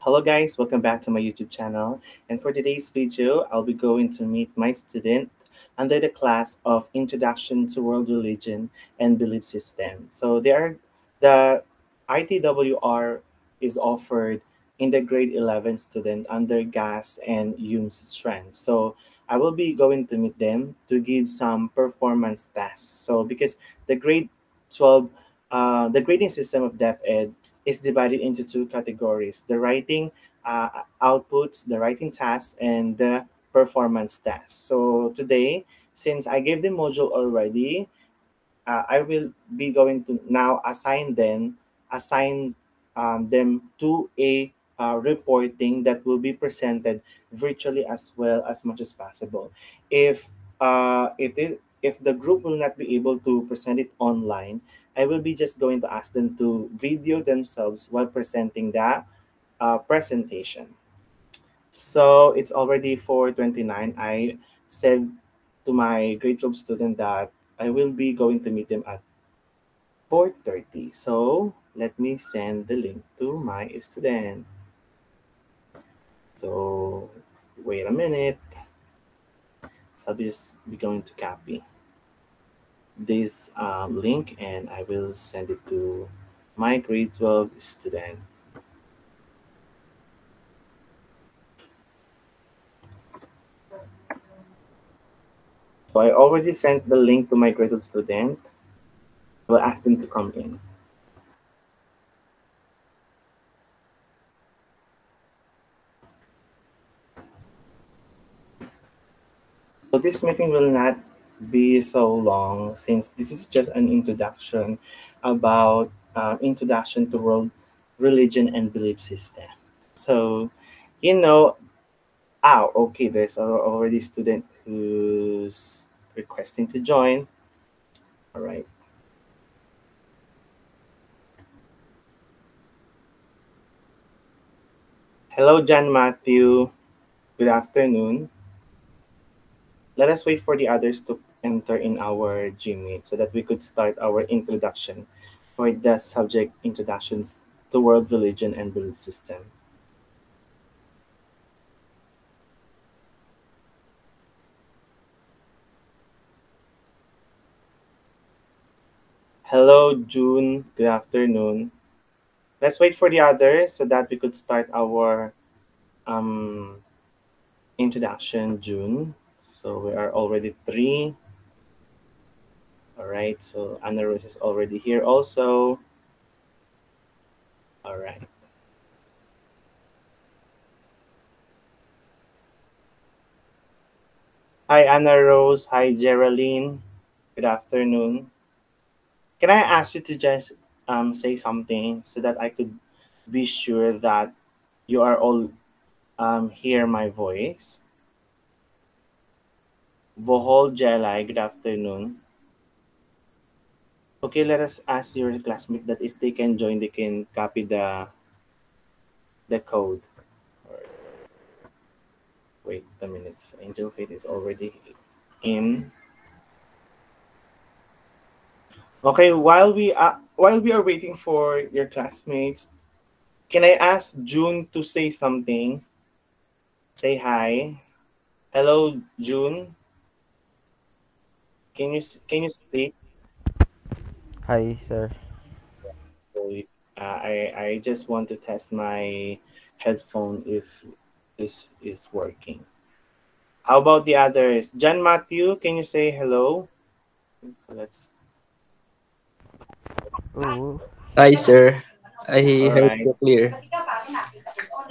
Hello guys, welcome back to my YouTube channel. And for today's video, I'll be going to meet my student under the class of Introduction to World Religion and Belief System. So the ITWR is offered in the grade 11 student under GAS and UMS strength. So I will be going to meet them to give some performance tests. So because the grade 12, the grading system of DepEd is divided into two categories: the writing outputs, the writing tasks, and the performance tasks. So today, since I gave the module already, I will be going to now assign them to a reporting that will be presented virtually as well as much as possible. If if the group will not be able to present it online, I will be just going to ask them to video themselves while presenting the presentation. So it's already 4:29. I said to my grade 12 student that I will be going to meet them at 4:30. So let me send the link to my student. So wait a minute. So I'll just be going to copy this link and I will send it to my grade 12 student. So I already sent the link to my grade 12 student. I will ask them to come in. So this meeting will not be so long since this is just an introduction about introduction to world religion and belief system. So, you know, okay, there's already student who's requesting to join. All right. Hello, John Matthew. Good afternoon. Let us wait for the others to enter in our Gmeet so that we could start our introduction for the subject introductions to world religion and belief system. Hello, June. Good afternoon. Let's wait for the others so that we could start our um, introduction, June. So we are already three. All right. So Anna Rose is already here also. All right. Hi, Anna Rose. Hi, Geraldine. Good afternoon. Can I ask you to just say something so that I could be sure that you are all hear my voice? Bohol Jelai, good afternoon. Okay, let us ask your classmate that if they can join, they can copy the code. Or, wait a minute. So Angel Fate is already in. Okay, while we are waiting for your classmates, can I ask June to say something? Say hi. Hello, June. Can you speak? Hi, sir. So, I just want to test my headphone if this is working. How about the others? John Matthew, can you say hello? So let's. Oh, Hi, sir. I All heard right. you clear.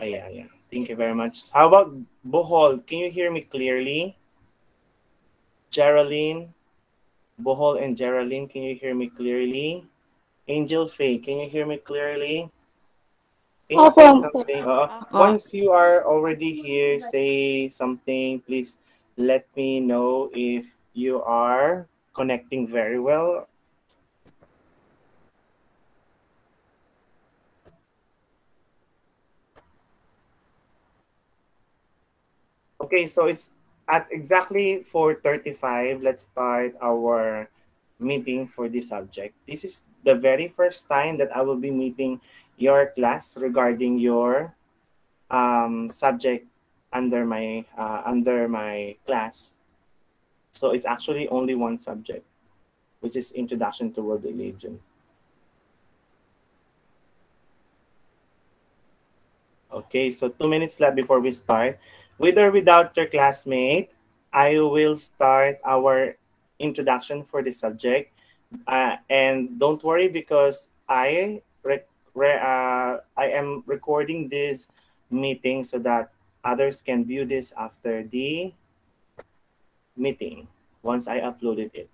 Yeah, yeah. Thank you very much. How about Bohol? Can you hear me clearly? Geraldine, Bohol and Geraldine, can you hear me clearly? Angel Faye, can you hear me clearly? Can you Opo, say opo. something? Opo. Once you are already here, say something. Please let me know if you are connecting very well. Okay, so it's at exactly 4:35. Let's start our meeting for this subject. This is the very first time that I will be meeting your class regarding your subject under my class. So it's actually only one subject, which is Introduction to World Religion. Okay, so 2 minutes left before we start. With or without your classmate, I will start our introduction for the subject. And don't worry because I am recording this meeting so that others can view this after the meeting once I uploaded it.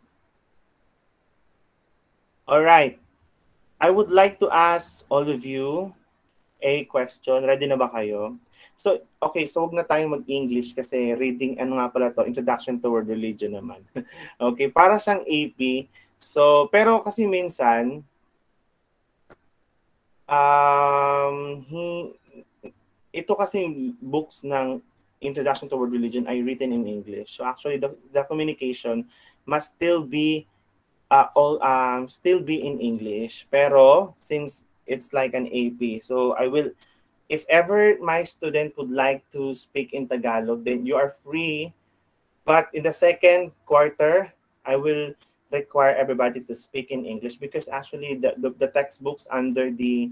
All right. I would like to ask all of you a question. Ready na ba kayo? So, okay, so wag na tayong mag-English kasi reading, ano nga pala to, Introduction to World Religion naman. Okay, para siyang AP. So, pero kasi minsan, um, hi- ito kasi books ng Introduction to World Religion ay written in English. So actually, the communication must still be in English. Pero since it's like an AP, so I will, if ever my student would like to speak in Tagalog, then you are free. But in the second quarter, I will require everybody to speak in English because actually the textbooks under the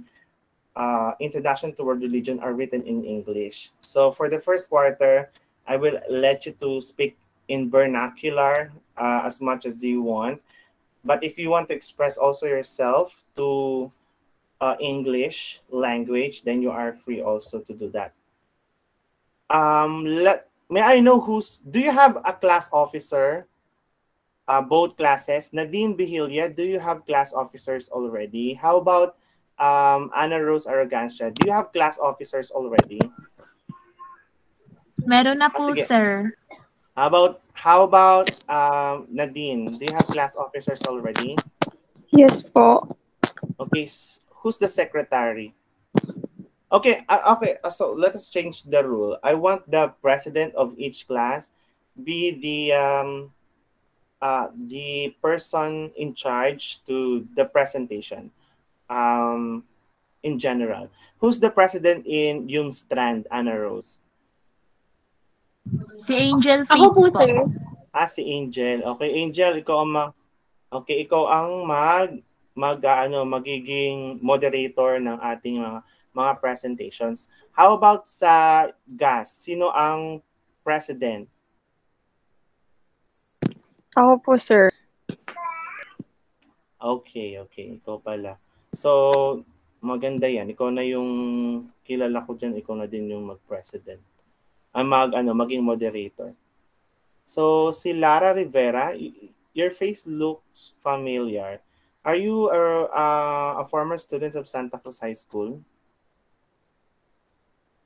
Introduction to World Religion are written in English. So for the first quarter, I will let you to speak in vernacular as much as you want. But if you want to express also yourself to English language, then you are free also to do that. May I know do you have a class officer, both classes? Nadine Bihilya, do you have class officers already? How about Anna Rose Arrogancia? Do you have class officers already? Meron na Ah, po, sige. sir. How about Nadine? Do you have class officers already? Yes po. Okay, who's the secretary? Okay, so let us change the rule. I want the president of each class be the person in charge to the presentation in general. Who's the president in yung strand, Anna Rose? Si Angel Ako Faith po, po. sir. Si Angel. Okay, Angel, ikaw ang magiging moderator ng ating mga presentations. How about sa GAS? Sino ang president? Ako po, sir. Okay, ikaw pala. So, maganda yan. Ikaw na yung kilala ko dyan, ikaw na din yung mag-president. Maging moderator. So, si Lara Rivera, your face looks familiar. Are you a former student of Santa Cruz High School?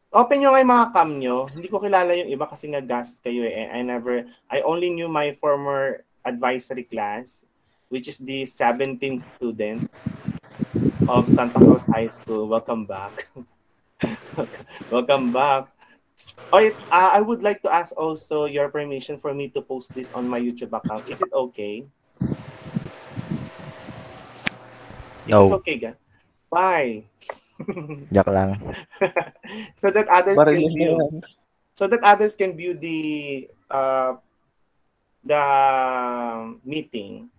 Open nyo nga yung mga cam nyo. Hindi ko kilala yung iba kasi nga guest kayo eh. I only knew my former advisory class, which is the 17th student of Santa Cruz High School. Welcome back. Welcome back. I would like to ask also your permission for me to post this on my YouTube account. Is it okay? Is it Yo, okay, ga? Why? joke lang. so that others Baril can na view. yan. So that others can view the meeting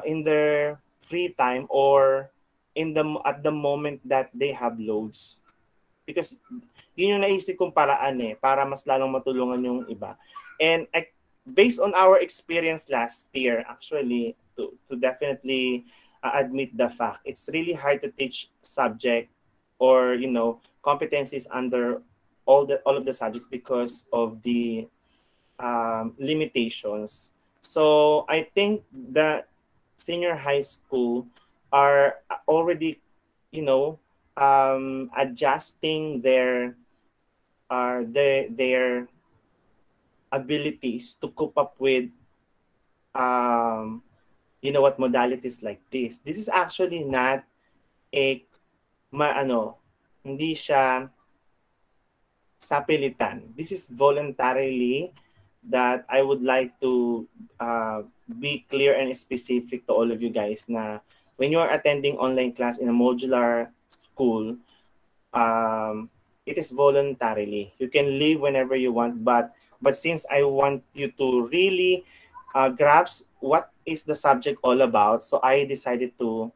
in their free time or at the moment that they have loads. Because yun yung naisip kong paraan para mas lalong matulungan yung iba. And based on our experience last year, actually, to definitely admit the fact, it's really hard to teach subject or competencies under all of the subjects because of the limitations. So I think the senior high school are already, adjusting their abilities to cope up with what modalities like this. This is actually not a hindi siya sapilitan. This is voluntarily that I would like to be clear and specific to all of you guys na when you are attending online class in a modular school, it is voluntarily. You can leave whenever you want, but since I want you to really grasp what is the subject all about, so I decided to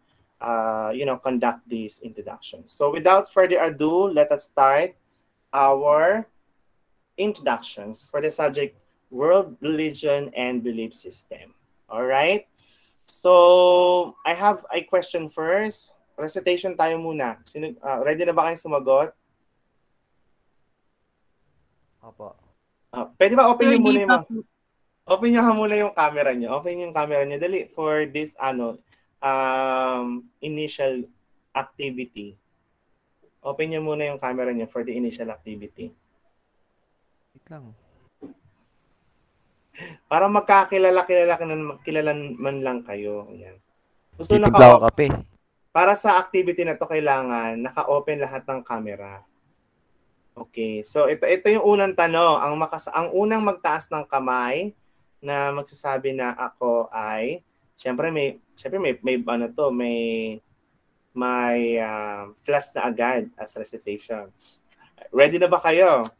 conduct this introduction. So without further ado, let us start our introductions for the subject world, religion, and belief system. All right. So I have a question first. Recitation tayo muna. Ready na ba kayong sumagot? Opo. Pwede ba open Sir, nyo muna di yung pa po. open nyo muna yung camera nyo. Open yung camera nyo. Dali for this initial activity. Open nyo muna yung camera nyo for the initial activity. Wait lang. Para kilala man lang kayo. Ayan. Gusto Titimpla ako kape. para sa activity na to kailangan naka-open lahat ng camera. Okay. So ito yung unang tanong. Ang unang magtaas ng kamay na magsasabi na ako ay may class na agad as recitation. Ready na ba kayo?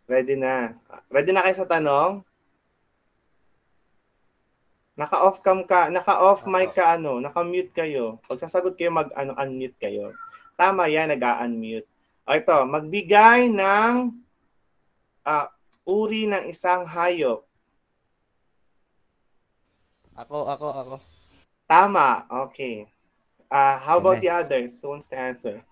Ready na. Ready na kayo sa tanong? Naka-off cam ka, naka-off mic ka, naka-mute kayo. Pag sasagot kayo, unmute kayo. Tama yan, nag-unmute. O ito, magbigay ng uri ng isang hayop. Ako. Tama, okay. How about the others? Who wants to answer?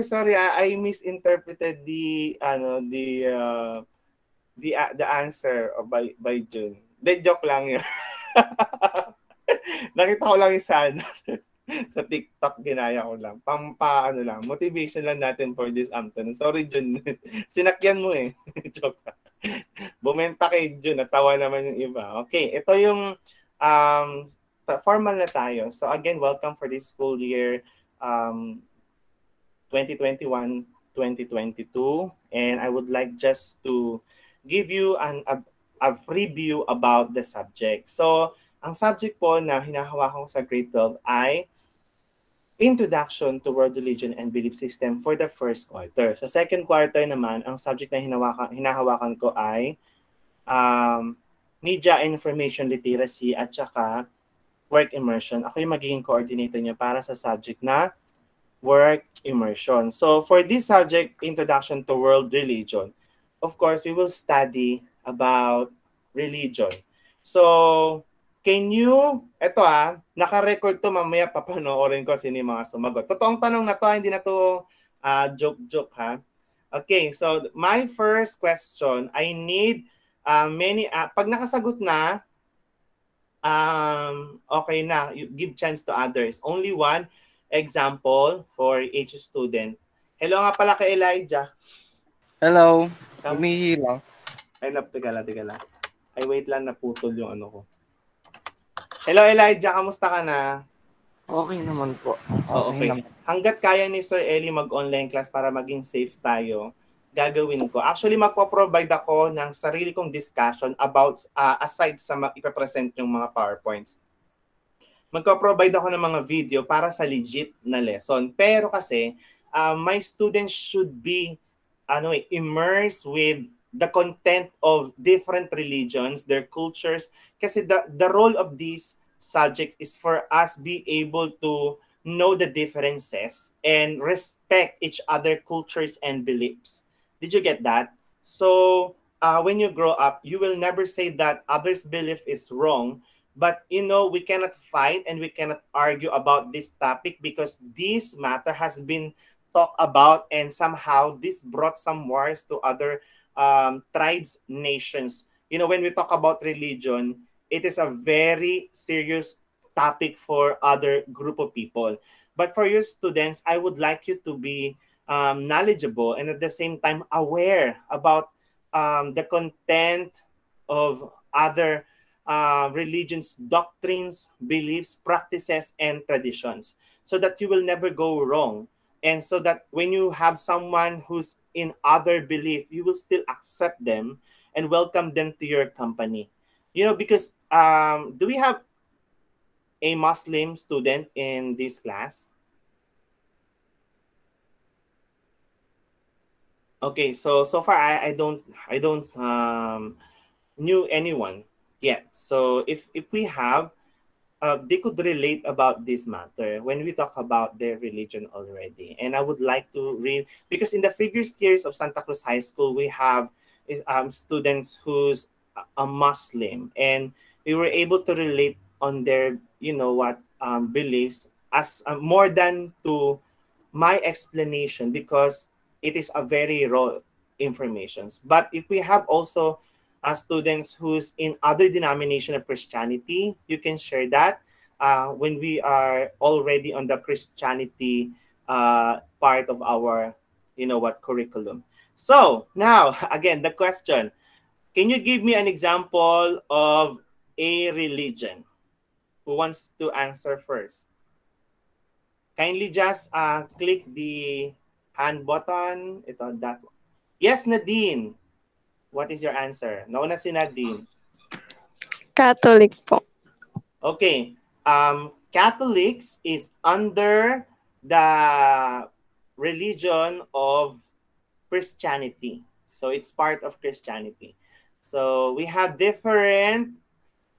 Sorry. I misinterpreted the answer by June. De joke lang 'yun. Nakita ko lang sa TikTok, ginaya ko lang. Motivation lang natin for this afternoon. Sorry June. Sinakyan mo eh. Joke lang. Bumenta kay June, natawa naman yung iba. Okay, ito yung formal na tayo. So again, welcome for this school year 2021-2022, and I would like just to give you a preview about the subject. So, ang subject po na hinahawakan ko sa grade 12 ay Introduction to World Religion and Belief System for the first quarter. Sa second quarter naman, ang subject na hinahawakan ko ay Media and Information Literacy at saka Work Immersion. Ako yung magiging coordinator niya para sa subject na Work Immersion. So for this subject, Introduction to World Religion, of course, we will study about religion. So, naka-record to, mamaya papanoorin ko sino yung mga sumagot. Totoong tanong na to, hindi na to joke ha. Okay, so my first question, I need pag nakasagot na, okay na, you give chance to others. Only one example for each student. Hello nga pala kay Elijah. Hello. Humihila. Teka lang. Ay, wait lang, naputol yung ano ko. Hello Elijah, kamusta ka na? Okay naman po. Okay. Naman. Hanggat kaya ni Sir Eli mag-online class para maging safe tayo, gagawin ko. Actually, magpo-provide ako ng sarili kong discussion about, aside sa ipapresent yung mga PowerPoints. Magpo-provide ako ng mga video para sa legit na lesson. Pero kasi, my students should be immersed with the content of different religions, their cultures. Kasi the role of these subjects is for us be able to know the differences and respect each other cultures and beliefs. Did you get that? So when you grow up, you will never say that others' belief is wrong. But we cannot fight and we cannot argue about this topic because this matter has been talked about, and somehow this brought some wars to other tribes, nations. When we talk about religion, it is a very serious topic for other group of people. But for your students, I would like you to be knowledgeable and at the same time aware about the content of other religions, doctrines, beliefs, practices, and traditions, so that you will never go wrong. And so that when you have someone who's in other belief, you will still accept them and welcome them to your company. Because do we have a Muslim student in this class? Okay, so far I don't knew anyone yet. So if we have, they could relate about this matter when we talk about their religion already. And I would like to read, because in the previous years of Santa Cruz High School, we have students who's a Muslim, and we were able to relate on their, beliefs as more than to my explanation, because it is a very raw informations. But if we have also students who's in other denomination of Christianity, you can share that when we are already on the Christianity part of our, curriculum. So now, again, the question, can you give me an example of a religion? Who wants to answer first? Kindly just click the hand button. Ito, that one. Yes, Nadine. What is your answer? Nauna si Nadine. Catholic po. Okay. Catholics is under the religion of Christianity. So it's part of Christianity. So we have different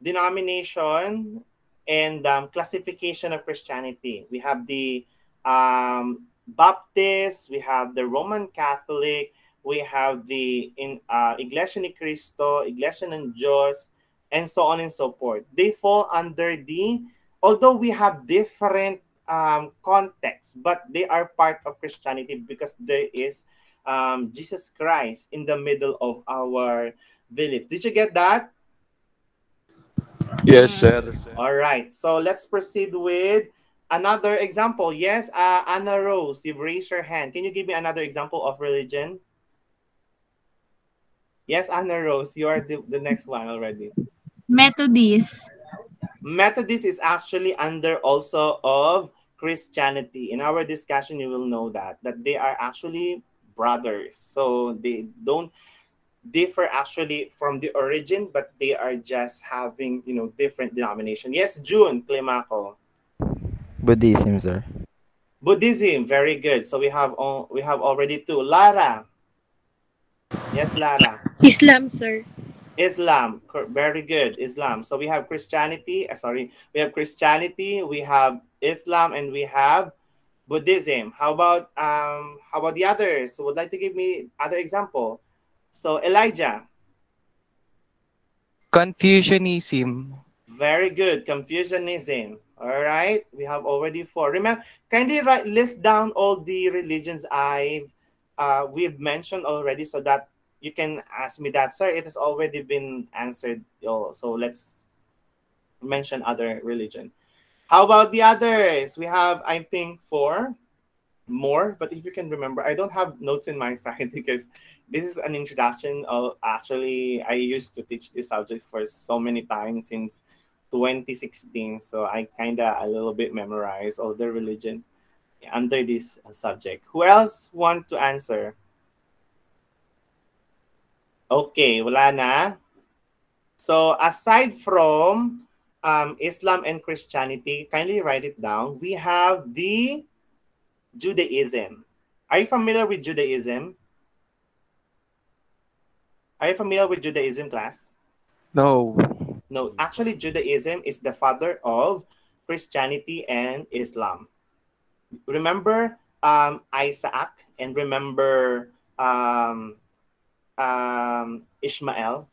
denomination and classification of Christianity. We have the Baptist, we have the Roman Catholic, we have the Iglesia ni Cristo, Iglesia ng Diyos, and so on and so forth. They fall under the, although we have different contexts, but they are part of Christianity because there is Jesus Christ in the middle of our belief. Did you get that? Yes, sir. All right. So let's proceed with another example. Yes, Anna Rose, you've raised your hand. Can you give me another example of religion? Yes, Anna Rose, you are the next one already. Methodist. Methodist is actually under also of Christianity. In our discussion, you will know that they are actually brothers. So they don't differ actually from the origin, but they are just having, different denomination. Yes, June Climaco. Buddhism, sir. Buddhism, very good. So we have already two. Lara. Yes, Lara. Islam, sir. Islam, very good. Islam. So we have Christianity. We have Christianity. We have Islam, and we have Buddhism. How about the others? So would like to give me other example? So Elijah. Confucianism. Very good. Confucianism. All right. We have already four. Remember, kindly list down all the religions we've mentioned already, so that you can ask me that, sir. It has already been answered. So let's mention other religion. How about the others? We have, I think, four more, but if you can remember, I don't have notes in my side because this is an introduction. Actually, I used to teach this subject for so many times since 2016, so I kind of a little bit memorized all the religion under this subject. Who else want to answer? Okay, wala na. So aside from Islam and Christianity, kindly write it down. We have the Judaism. Are you familiar with Judaism? Are you familiar with Judaism, class? No. No, actually Judaism is the father of Christianity and Islam. Remember Isaac, and remember Ishmael.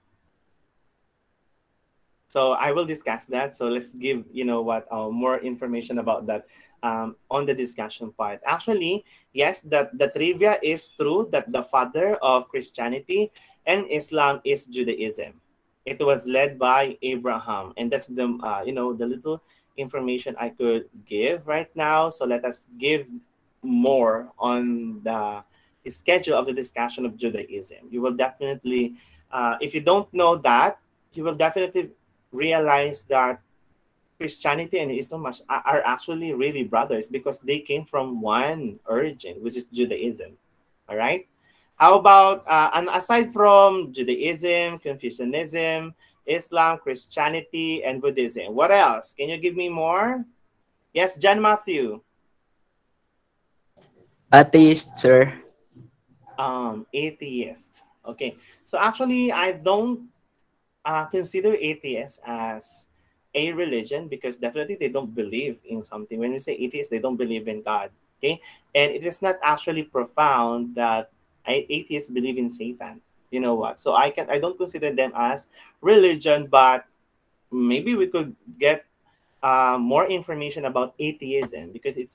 So I will discuss that. So let's give more information about that on the discussion part. Actually, yes, that the trivia is true that the father of Christianity and Islam is Judaism. It was led by Abraham, and that's the the little information I could give right now. So let us give more on the schedule of the discussion of Judaism. You will definitely, if you don't know that, you will definitely realize that Christianity and Islam are actually really brothers because they came from one origin, which is Judaism. All right. How about and aside from Judaism, Confucianism, Islam, Christianity, and Buddhism. What else? Can you give me more? Yes, John Matthew. Atheist, sir. Atheist. Okay. So actually, I don't consider atheists as a religion because definitely they don't believe in something. When we say atheists, they don't believe in God. Okay, and it is not actually profound that atheists believe in Satan. You know what? So I don't consider them as religion, but maybe we could get more information about atheism because it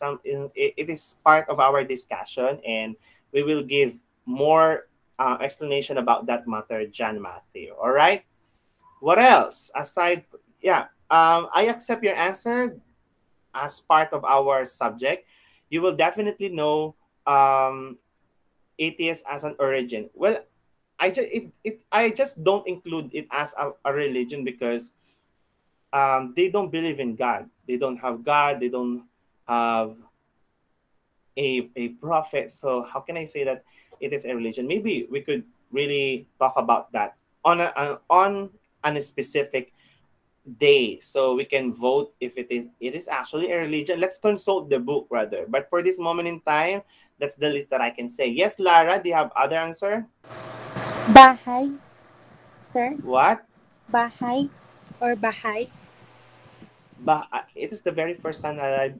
is part of our discussion, and we will give more explanation about that matter, John Matthew. All right. What else aside? Yeah, I accept your answer as part of our subject. You will definitely know um, atheist as an origin. Well, I just don't include it as a religion because they don't believe in God. They don't have God. They don't have a prophet. So how can I say that it is a religion? Maybe we could really talk about that on a specific day so we can vote if it is actually a religion. Let's consult the book rather, but for this moment in time, that's the least that I can say. Yes, Lara, do you have other answer? Bahay, sir. What? Bahay or Bahay. It is the very first time that I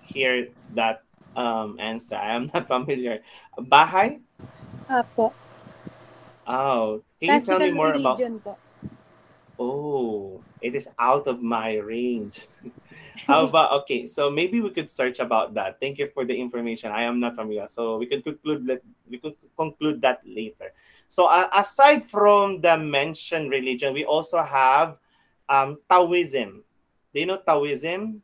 hear that answer. I am not familiar. Bahay. Apo. Oh, can you tell me Classical more about? religion po. Oh, it is out of my range. How about, okay, so maybe we could search about that. Thank you for the information. I am not familiar. So we could conclude that later. So aside from the mentioned religion, we also have Taoism. Do you know Taoism?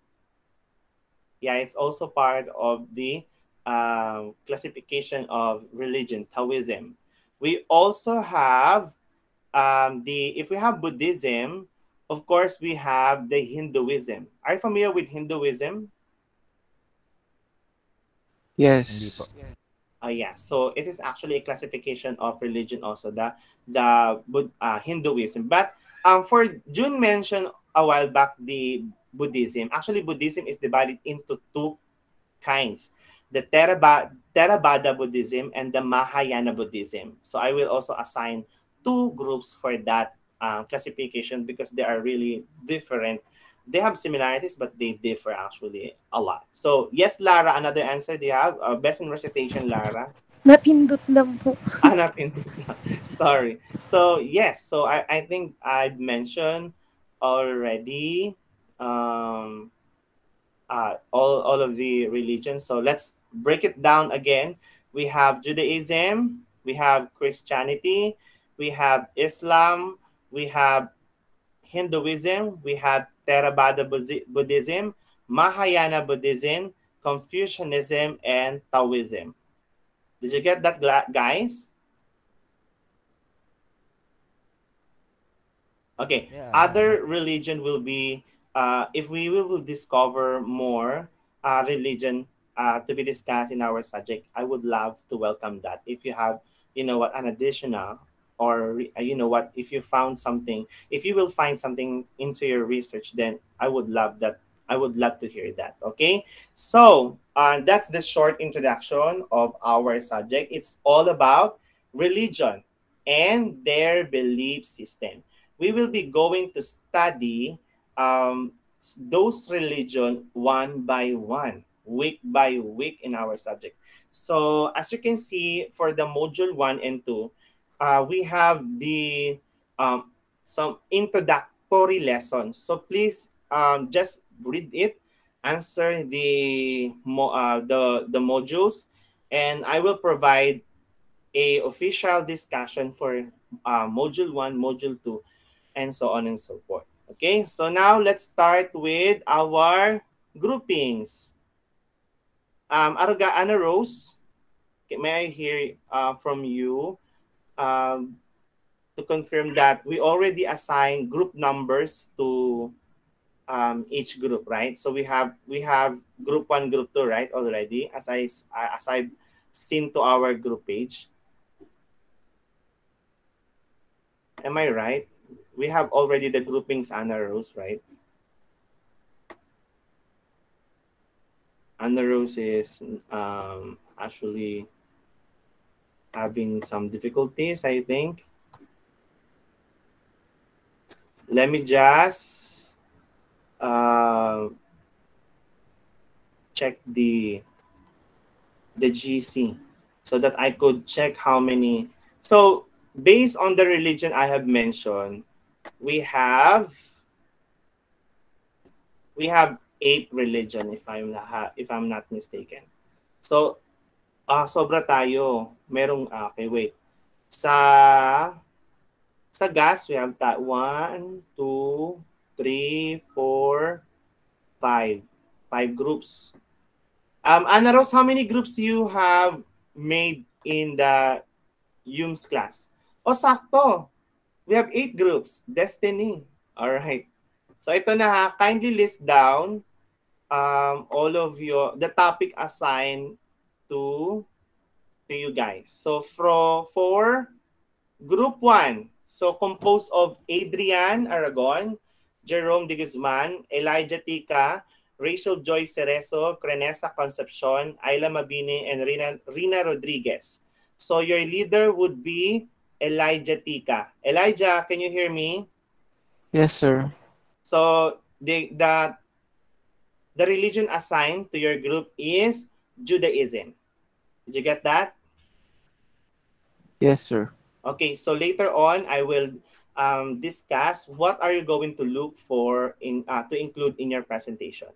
Yeah, it's also part of the classification of religion, Taoism. We also have the if we have Buddhism, of course we have the Hinduism. Are you familiar with Hinduism? Hindi po. Yes. Yeah, so it is actually a classification of religion also, the Hinduism. But for June mentioned a while back the Buddhism. Actually, Buddhism is divided into two kinds: the Theravada Buddhism and the Mahayana Buddhism. So I will also assign two groups for that classification because they are really different. They have similarities, but they differ actually a lot. So yes, Lara, another answer. Do you have best in recitation, Lara? Napindot lang po. Napindot lang. Sorry. So yes, so I think I've mentioned already all of the religions. So let's break it down again. We have Judaism, we have Christianity, we have Islam, we have Hinduism, we have Theravada Buddhism, Mahayana Buddhism, Confucianism, and Taoism. Did you get that, guys? Okay, Yeah, yeah. other religion will be if we will discover more religion to be discussed in our subject. I would love to welcome that. If you have, what, an additional, or what, if you found something, if you will find something into your research, then I would love that. I would love to hear that. Okay, so that's the short introduction of our subject. It's all about religion and their belief system. We will be going to study those religion one by one, week by week in our subject. So as you can see, for the module 1 and 2, we have the some introductory lessons. So please just read it, answer the modules, and I will provide a official discussion for module 1, module 2, and so on and so forth. Okay, so now let's start with our groupings. Ana Rose, may I hear from you um, to confirm that we already assigned group numbers to each group, right? So we have group 1, group 2, right, already, as I've seen to our group page. Am I right? we have already the groupings, Anna Rose, right? Anna Rose is actually having some difficulties, I think. Let me just check the GC so that I could check how many. So based on the religion I have mentioned, we have 8 religion if I'm not mistaken. So sobra tayo. Merong okay, wait. Sa gas we have 1, 2, 3, 4, 5. 5 groups. Ana Rose, how many groups you have made in the UMS class? O sakto. We have 8 groups. Destiny. All right. So ito na ha, kindly list down all of the topic assigned to you guys. So for group 1, so composed of Adrian Aragon, Jerome de Guzman, Elijah Tica, Rachel Joy Cerezo, Crenesa Concepcion, Ayla Mabini, and Rina Rodriguez. So your leader would be Elijah Tica. Elijah, can you hear me? Yes, sir. So the religion assigned to your group is Judaism. Did you get that? Yes, sir. Okay, so later on, I will discuss what are you going to look for to include in your presentation.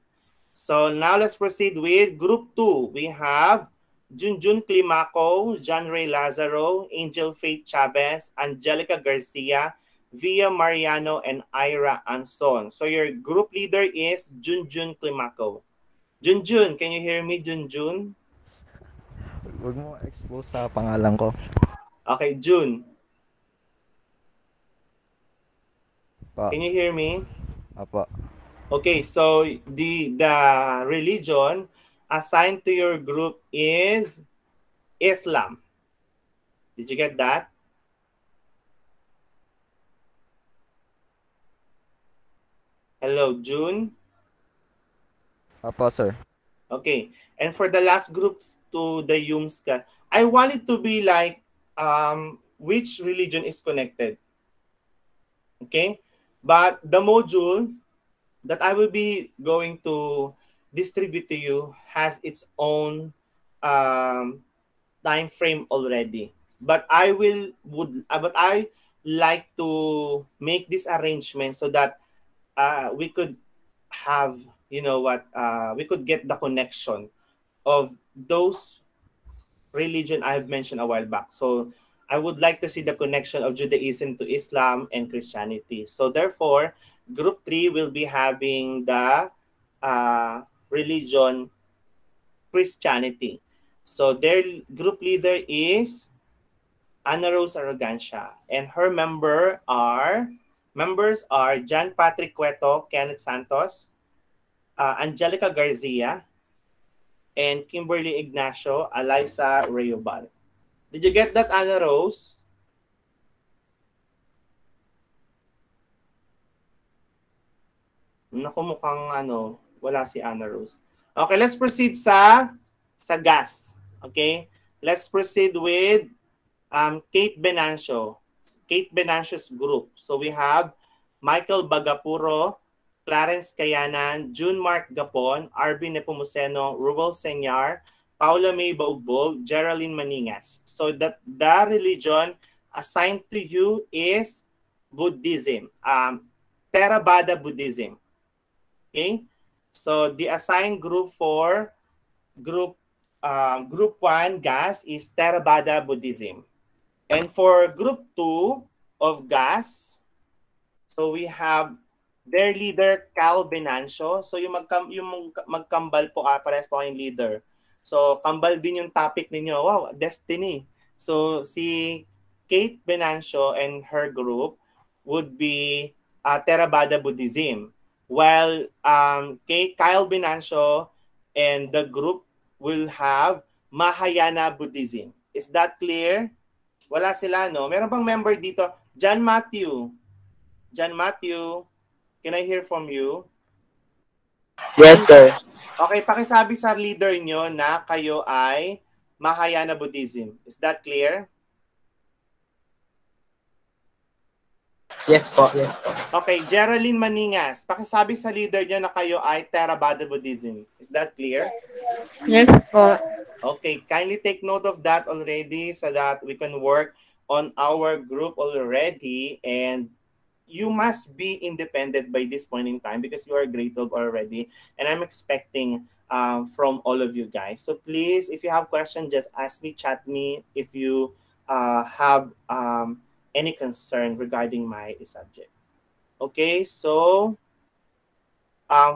So now let's proceed with Group 2. We have Junjun Climaco, John Ray Lazaro, Angel Faith Chavez, Angelica Garcia, Via Mariano, and Ira Anson. So your group leader is Junjun Climaco. Junjun, can you hear me, Junjun? Huwag mo expose sa pangalan ko. Okay, Jun, Pa. can you hear me? Apo. Okay, so the religion assigned to your group is Islam. Did you get that? Hello, June. Apo, sir. Okay, and for the last groups to the Yumska, I want it to be like which religion is connected. Okay, but the module that I will be going to distribute to you has its own time frame already. But but I like to make this arrangement so that we could have, you know what, we could get the connection of those religion I have mentioned a while back. So I would like to see the connection of Judaism to Islam and Christianity. So therefore, group 3 will be having the religion Christianity. So their group leader is Ana Rose Arrogancia, and her members are John Patrick Cueto, Kenneth Santos, Angelica Garcia, and Kimberly Ignacio, Eliza Reyobal. Did you get that, Ana Rose? Naku, mukhang wala si Ana Rose. Okay, let's proceed sa gas. Okay? Let's proceed with Kate Benancio. Kate Benancio's group. So we have Michael Bagapuro, Clarence Kayanan, June Mark Gapon, Arvin Nepomuceno, Ruel Senyar, Paula May Baugbog, Geraldine Maningas. So that the religion assigned to you is Buddhism, Theravada Buddhism. Okay? So the assigned group for group 1 gas is Theravada Buddhism. And for group 2 of gas, so we have their leader, Cal Benancio. So yung magkambal po, pares po yung leader. So kambal din yung topic ninyo. Wow, destiny. So si Kate Benancio and her group would be Theravada Buddhism. While Kyle Benancio and the group will have Mahayana Buddhism. Is that clear? Wala sila, no? Meron bang member dito? John Matthew. John Matthew, can I hear from you? Yes, sir. Okay, pakisabi sa leader nyo na kayo ay Mahayana Buddhism. Is that clear? Yes po, yes po. Okay, Geraldine Maningas, pakisabi sa leader nyo na kayo ay Theravada Buddhism. Is that clear? Yes po. Okay, kindly take note of that already so that we can work on our group already, and you must be independent by this point in time because you are grade 12 already, and I'm expecting from all of you guys. So please, if you have questions, just ask me, chat me if you have any concern regarding my subject. Okay, so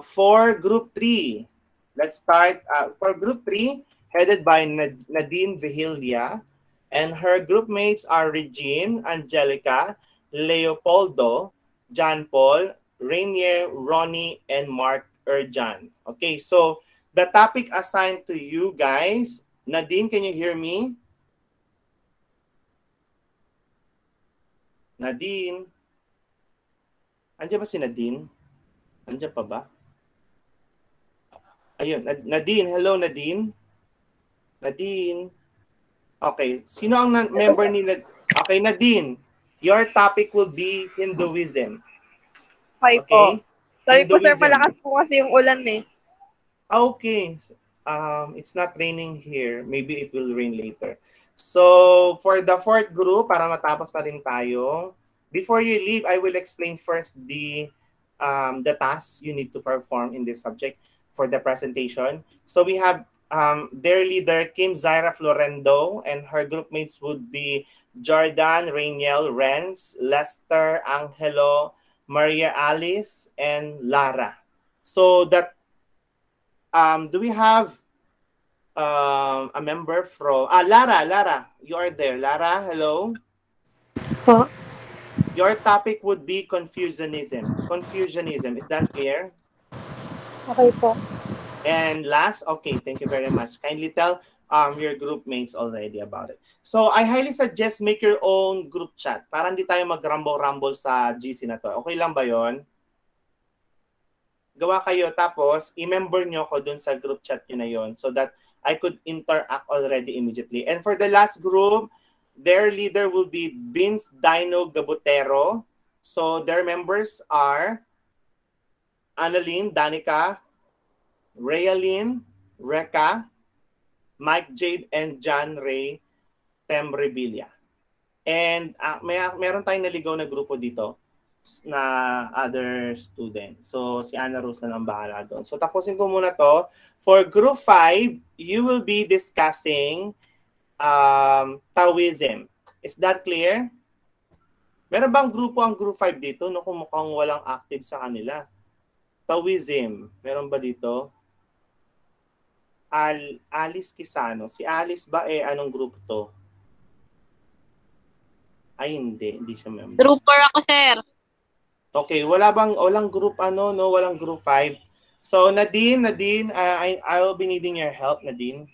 for group 3, let's start. For group 3, headed by Nadine Vigilia, and her group mates are Regine, Angelica, Leopoldo, John Paul, Rainier, Ronnie, and Mark Erjan. Okay, so the topic assigned to you guys, Nadine, can you hear me? Nadine? Andiyan ba si Nadine? Andiyan pa ba? Ayun, Nadine. Hello, Nadine. Nadine. Okay. Sino ang member ni Nadine? Okay, Nadine. Your topic will be Hinduism. Okay Okay? po. Sabi po sir, Hinduism. malakas po kasi yung ulan eh. Okay. It's not raining here. Maybe it will rain later. So, for the fourth group, para matapos na rin tayo, before you leave, I will explain first the tasks you need to perform in this subject for the presentation. So, we have their leader, Kim Zaira Florendo, and her group mates would be Jordan, Rainiel, Renz, Lester, Angelo, Maria Alice, and Lara. So, that do we have a member from Lara, you are there. Lara, hello. Po. Your topic would be Confucianism. Is that clear? Okay po. And last, okay, thank you very much. Kindly tell your group mates already about it. So I highly suggest make your own group chat para hindi tayo mag-rumble-rumble sa GC na to. Okay lang ba yon? Gawa kayo tapos i-member nyo ko dun sa group chat nyo na yon so that I could interact already immediately. And for the last group, their leader will be Vince Dino Gabutero. So their members are Annalyn, Danica, Realyn, Reka, Mike Jade, and John Ray Tembrevilla. And meron tayong naligaw na grupo dito na other student. So, si Ana Rose na lang bahala doon. So, tapusin ko muna to. For Group 5, you will be discussing Taoism. Is that clear? Meron bang grupo ang Group 5 dito? No, kung mukhang walang active sa kanila. Taoism. Meron ba dito? Alice Kisano. Si Alice ba anong grupo to? Ay, hindi siya member. Trooper ako, sir. Okay, walang group walang group 5. So Nadine, I will be needing your help, Nadine.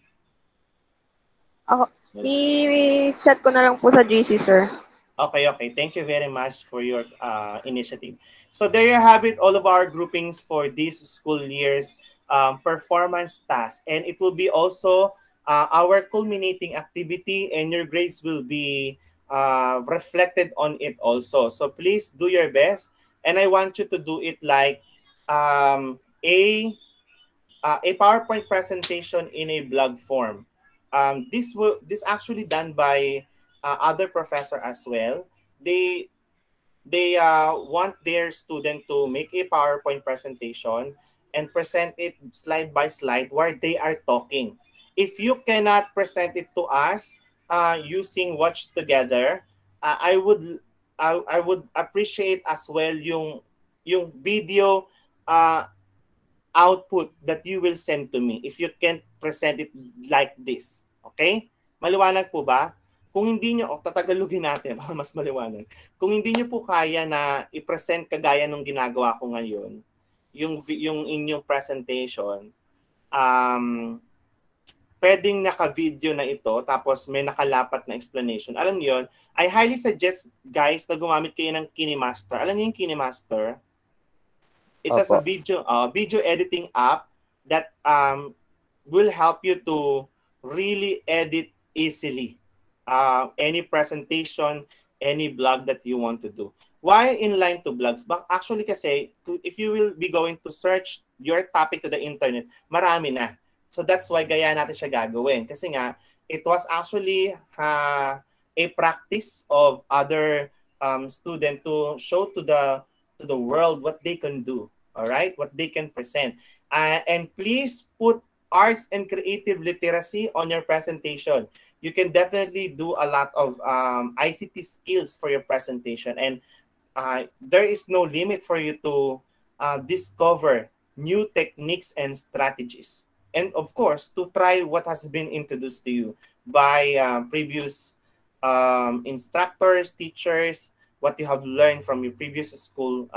Ako, i-chat ko na lang po sa GC, sir. Okay. Thank you very much for your initiative. So there you have it, all of our groupings for this school year's performance task. And it will be also our culminating activity, and your grades will be reflected on it also. So please do your best. And I want you to do it like a PowerPoint presentation in a blog form. This actually done by other professor as well. They want their student to make a PowerPoint presentation and present it slide by slide while they are talking. If you cannot present it to us using Watch Together, I would appreciate as well yung video output that you will send to me if you can't present it like this. Okay? Maliwanag po ba? Kung hindi nyo, tatagalugin natin para mas maliwanag. Kung hindi nyo po kaya na i-present kagaya nung ginagawa ko ngayon, yung inyong presentation, pwedeng naka-video na ito tapos may nakalapat na explanation. Alam niyo yun? I highly suggest guys na gumamit kayo ng KineMaster. Alam niyo yung KineMaster? It has a Opo. video editing app that will help you to really edit easily any presentation, any blog that you want to do. Why inline to blogs? But actually kasi, if you will be going to search your topic to the internet, marami na. So that's why gaya natin siya gagawin. Kasi nga, it was actually a practice of other student to show to the world what they can do. All right? What they can present. And please put arts and creative literacy on your presentation. You can definitely do a lot of ICT skills for your presentation. And there is no limit for you to discover new techniques and strategies. And of course, to try what has been introduced to you by previous instructors, teachers, what you have learned from your previous school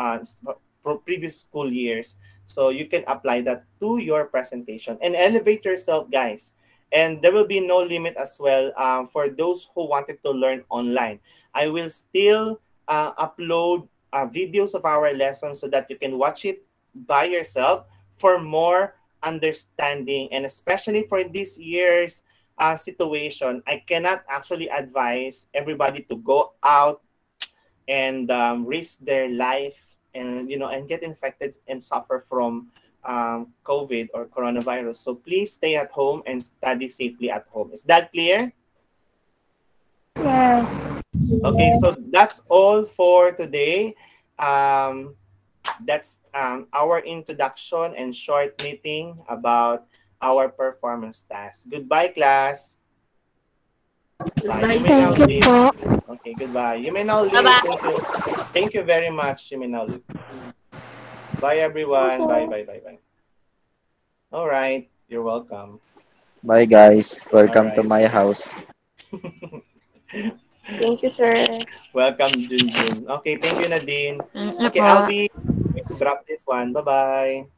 years. So you can apply that to your presentation and elevate yourself, guys. And there will be no limit as well for those who wanted to learn online. I will still upload videos of our lessons so that you can watch it by yourself for more understanding. And especially for this year's situation, I cannot actually advise everybody to go out and risk their life and and get infected and suffer from COVID or coronavirus. So please stay at home and study safely at home. Is that clear? Yes. Okay, so that's all for today. That's our introduction and short meeting about our performance task. Goodbye, class. Bye. You may now Thank you leave. po. Okay, goodbye. You may now leave. Bye-bye. Thank you very much. You may now leave. Bye, everyone. Bye, bye, bye, bye. All right. You're welcome. Bye guys. Welcome to Alright. my house. Thank you, sir. Welcome, Junjun. Okay, thank you, Nadine. Mm-mm Okay, po. I'll be going to drop this one. Bye-bye.